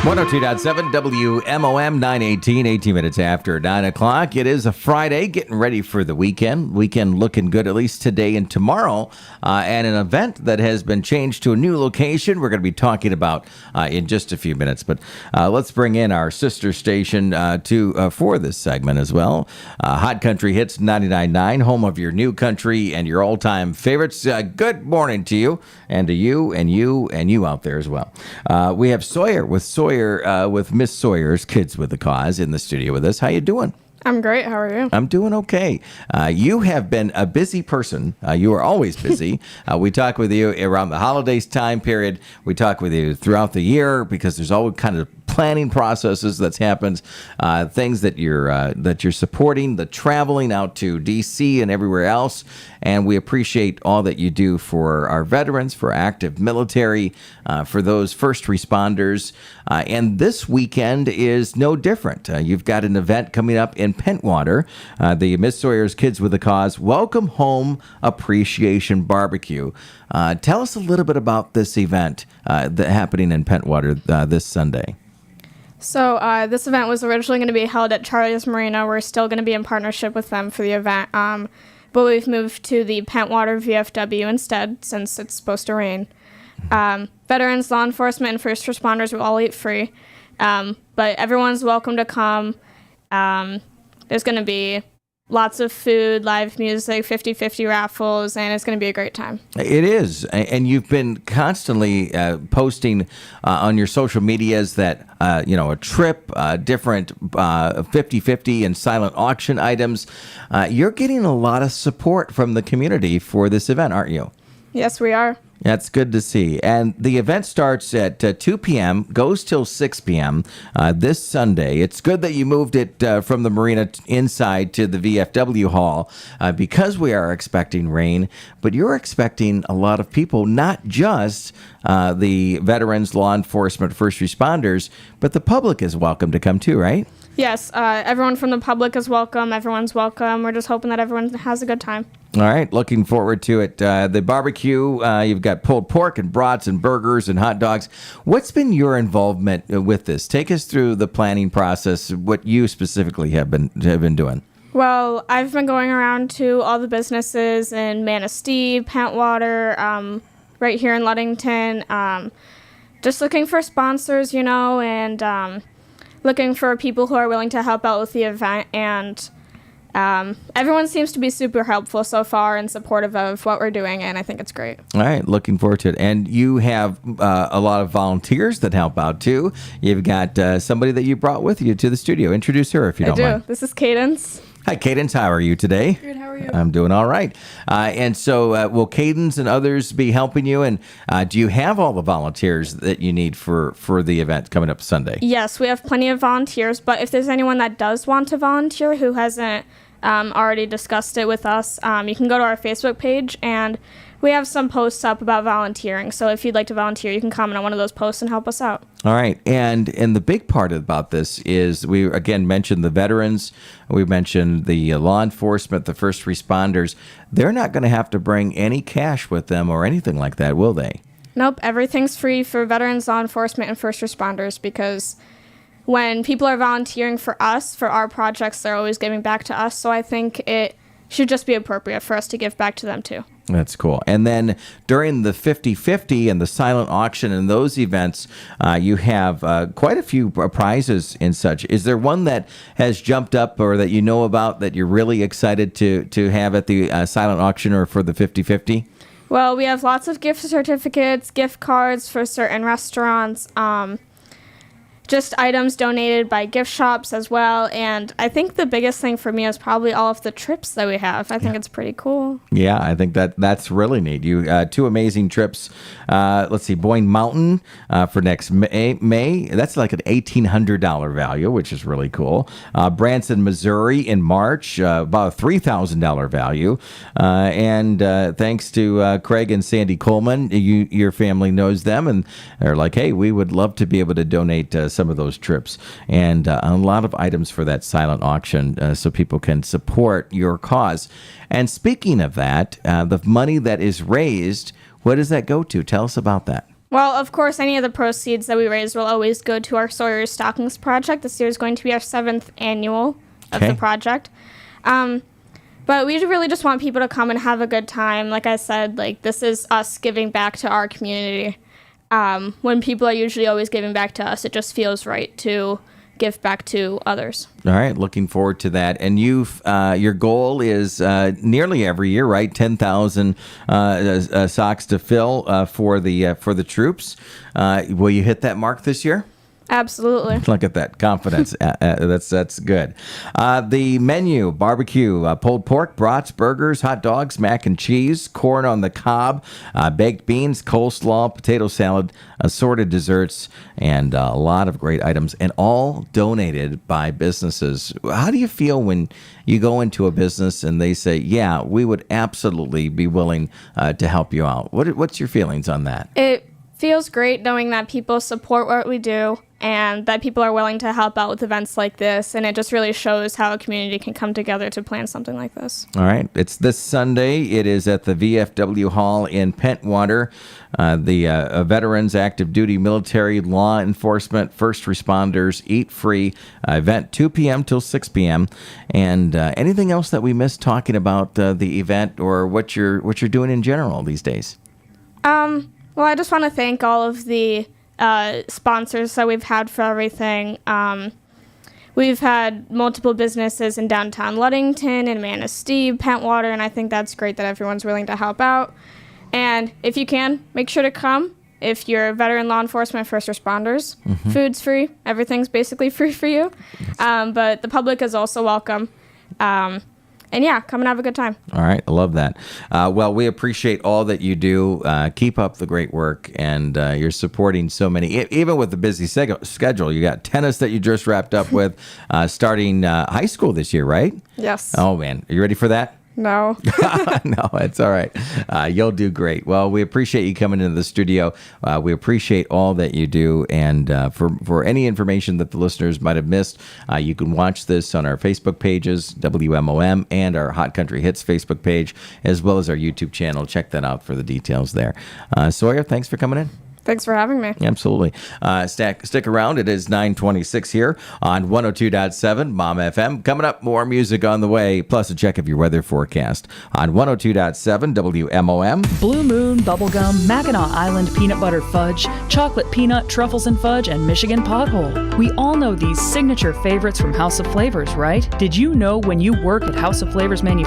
102.7 WMOM 918, 18 minutes after 9 o'clock. It is a Friday, getting ready for the weekend. Weekend looking good, at least today and tomorrow. And an event that has been changed to a new location we're going to be talking about in just a few minutes. But let's bring in our sister station for this segment as well. Hot Country Hits 99.9, home of your new country and your all-time favorites. Good morning to you and to you and you and you out there as well. We have Sawyer with Miss Sawyer's Kids with a Cause in the studio with us. How you doing? I'm great. How are you? I'm doing okay. You have been a busy person. You are always busy. We talk with you around the holidays time period. We talk with you throughout the year because there's always kind of planning processes that's happened, things that you're supporting, the traveling out to D.C. and everywhere else. And we appreciate all that you do for our veterans, for active military, for those first responders. And this weekend is no different. You've got an event coming up in Pentwater, the Miss Sawyer's Kids with a Cause Welcome Home Appreciation Barbecue. Tell us a little bit about this event happening in Pentwater this Sunday. So this event was originally going to be held at Charlie's Marina. We're still going to be in partnership with them for the event, but we've moved to the Pentwater VFW instead since it's supposed to rain. Veterans, law enforcement, and first responders will all eat free, but everyone's welcome to come. There's going to be lots of food, live music, 50-50 raffles, and it's going to be a great time. It is. And you've been constantly posting on your social medias that, a trip, different 50-50 and silent auction items. You're getting a lot of support from the community for this event, aren't you? Yes, we are. That's good to see. And the event starts at 2 p.m., goes till 6 p.m. This Sunday. It's good that you moved it from the marina inside to the VFW hall because we are expecting rain, but you're expecting a lot of people, not just the veterans, law enforcement, first responders, but the public is welcome to come too, right? Yes, everyone from the public is welcome. Everyone's welcome. We're just hoping that everyone has a good time. All right, looking forward to it. The barbecue, you've got pulled pork and brats and burgers and hot dogs. What's been your involvement with this? Take us through the planning process, what you specifically have been doing. Well, I've been going around to all the businesses in Manistee, Pentwater, right here in Ludington, just looking for sponsors, and looking for people who are willing to help out with the event, and everyone seems to be super helpful so far and supportive of what we're doing, and I think it's great. All right, looking forward to it. And you have a lot of volunteers that help out, too. You've got somebody that you brought with you to the studio. Introduce her, if you don't mind. This is Cadence. Hi, Cadence. How are you today? Good. How are you? I'm doing all right. And so will Cadence and others be helping you? And do you have all the volunteers that you need for the event coming up Sunday? Yes, we have plenty of volunteers. But if there's anyone that does want to volunteer who hasn't already discussed it with us, you can go to our Facebook page, and we have some posts up about volunteering. So if you'd like to volunteer, you can comment on one of those posts and help us out. All right. And the big part about this is we, again, mentioned the veterans. We mentioned the law enforcement, the first responders. They're not going to have to bring any cash with them or anything like that, will they? Nope. Everything's free for veterans, law enforcement, and first responders because when people are volunteering for us, for our projects, they're always giving back to us. So I think it should just be appropriate for us to give back to them, too. That's cool. And then during the 50-50 and the silent auction and those events, you have quite a few prizes and such. Is there one that has jumped up or that you know about that you're really excited to have at the silent auction or for the 50-50? Well, we have lots of gift certificates, gift cards for certain restaurants, just items donated by gift shops as well. And I think the biggest thing for me is probably all of the trips that we have. I think it's pretty cool. Yeah, I think that's really neat. You two amazing trips. Let's see, Boyne Mountain for next May. That's like an $1,800 value, which is really cool. Branson, Missouri in March, about a $3,000 value. And thanks to Craig and Sandy Coleman, your family knows them, and they're like, hey, we would love to be able to donate some of those trips, and a lot of items for that silent auction so people can support your cause. And speaking of that, the money that is raised, what does that go to? Tell us about that. Well, of course, any of the proceeds that we raise will always go to our Sawyer Stockings project. This year is going to be our 7th annual of the project. But we really just want people to come and have a good time. Like I said, like this is us giving back to our community. When people are usually always giving back to us, it just feels right to give back to others. All right, looking forward to that. And your goal is nearly every year, right? 10,000 socks to fill for the troops. Will you hit that mark this year? Absolutely. Look at that confidence. That's good. The menu: barbecue, pulled pork, brats, burgers, hot dogs, mac and cheese, corn on the cob, baked beans, coleslaw, potato salad, assorted desserts, and a lot of great items, and all donated by businesses. How do you feel when you go into a business and they say, "Yeah, we would absolutely be willing to help you out"? What's your feelings on that? It feels great knowing that people support what we do and that people are willing to help out with events like this, and it just really shows how a community can come together to plan something like this. All right. It's this Sunday. It is at the VFW Hall in Pentwater. The veterans, active duty, military, law enforcement, first responders, eat free event, 2 p.m. till 6 p.m. And anything else that we missed talking about the event or what you're doing in general these days? Well, I just want to thank all of the sponsors that we've had for everything. We've had multiple businesses in downtown Ludington and Manistee, Pentwater, and I think that's great that everyone's willing to help out. And if you can, make sure to come. If you're a veteran, law enforcement, first responders, food's free. Everything's basically free for you. But the public is also welcome. And yeah, come and have a good time. All right. I love that. Well, we appreciate all that you do. Keep up the great work. And you're supporting so many. Even with the busy schedule, you got tennis that you just wrapped up with starting high school this year, right? Yes. Oh, man. Are you ready for that? No. No, it's all right. You'll do great. Well, we appreciate you coming into the studio. We appreciate all that you do. And for any information that the listeners might have missed, you can watch this on our Facebook pages, WMOM, and our Hot Country Hits Facebook page, as well as our YouTube channel. Check that out for the details there. Sawyer, thanks for coming in. Thanks for having me. Absolutely. Stick around. It is 9:26 here on 102.7 Mom FM. Coming up, more music on the way, plus a check of your weather forecast on 102.7 WMOM. Blue Moon, Bubblegum, Mackinac Island Peanut Butter Fudge, Chocolate Peanut, Truffles and Fudge, and Michigan Pothole. We all know these signature favorites from House of Flavors, right? Did you know when you work at House of Flavors Manufacturing,